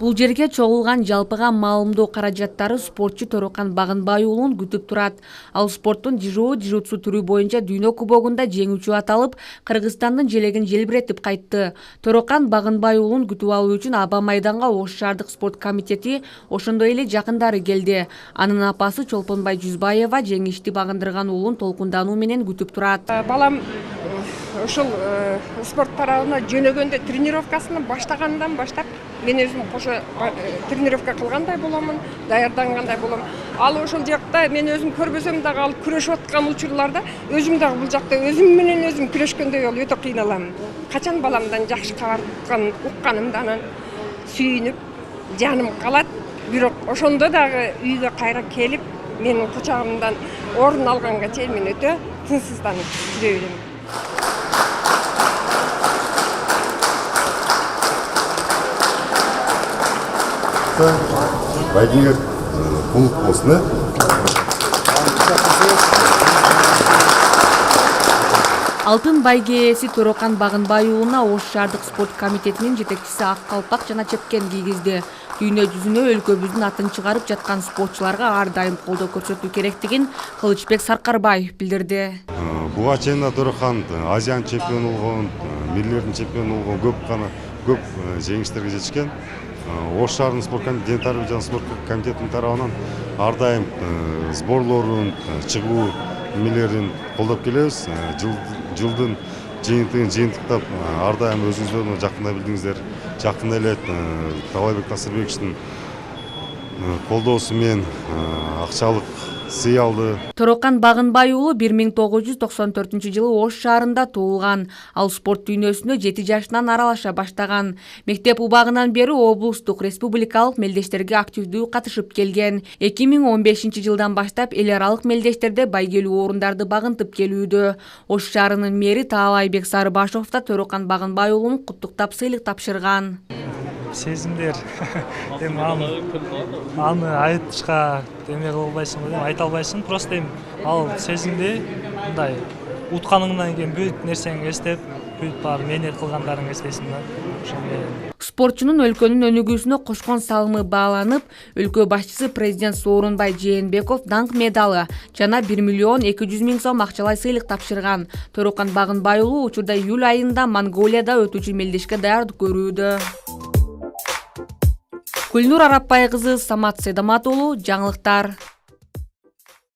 Бул жерге чогулган жалпыга маалымдоо каражаттары спортчу Торокан Багынбай уулун күтүп турат. Ал спорттун джиу-джитсу түрү боюнча дүйнө кубогунда жеңүүчү аталып, Кыргызстандын желегин желбиретип кайтты. Торокан Багынбай уулун күтүп алуу үчүн Аба майданга Ош шаардык спорт комитети, ошондой эле жакындары келди. Анын апасы Чолпонбай Жүзбаева жеңишти багындырган уулун толкундануу менен күтүп турат. Балам ушул спорт тарабына жөнөгөндө тренировкасына баштагандан баштап мен өзүм кошо тренировка кылгандай боламын, даярдангандай болом. Ал ошол жакта мен өзүм көрбөсөм дагы ал күрөшүп аткан учурларда өзүм дагы бул жакта өзүм менен өзүм күрөшкөндөй болуп өтө кыйналам. Качан баламдан жакшы кабар укканымда анан сүйүнүп жаным калат. Бирок ошондо дагы үйгө кайра келип менин кучагымдан орун алганга чейин мен өтө тынчсызданып жүрө берем. Байдиңер кулук болсун, Алтын байге ээси Торокан Багынбай уулуна Ош шаардык спорт комитетинин жетекчиси ак калпак жана чепкен кийгизди. Дүйнө жүзүнө өлкөбүздүн атын чыгарып жаткан спортчуларга ар дайым колдоо көрсөтүү керектигин Кылычбек Саркарбаев билдирди. Буга чейин Торокан Азиянын чемпиону болгон, мирлердин чемпиону болгон көп жеңиштерге жетишкен. Ош шаарынын спорт комитетинин тарбия жана спорт комитетинин тарабынан ар дайым сборлорун чыгуу эмелерин колдоп келебиз. Жылдын жыйынтыгын жыйынтыктап ар дайым өзүңүздөр жакында билдиңиздер, жакында эле Талайбек Насырбековичтин колдоосу менен акчалык сый алды. Торокан Багынбай уулу 1994-жылы Ош шаарында туулган. Ал спорт дүйнөсүнө 7 жашынан аралаша баштаган. Мектеп убагынан бери облустук, республикалык мелдештерге активдүү катышып келген. 2015-жылдан баштап эл аралык мелдештерде байгелүү орундарды багынтып келүүдө. Ош шаарынын мэри Таалайбек Сарыбашов да Торокан Багынбай уулун куттуктап сыйлык тапшырган. Сезимдер аны айтышка эме кыла албайсың, айта албайсың. Просто ал сезимди мындай утканыңдан кийин бүт нерсеңи эстеп, бүт бар мээнет кылгандарыңды эстейсиң да. Ошондой. Спортчунун өлкөнүн өнүгүүсүнө кошкон салымы бааланып, өлкө башчысы президент Сооронбай Жээнбеков даңк медалы жана 1,2 миллион сом акчалай сыйлык тапшырган. Торокан Багынбай уулу учурда июль айында Монголияда өтүүчү мелдешке даярдык көрүүдө. Гүлнур Арапбай кызы, Самат Седамат уулу, жаңылыктар.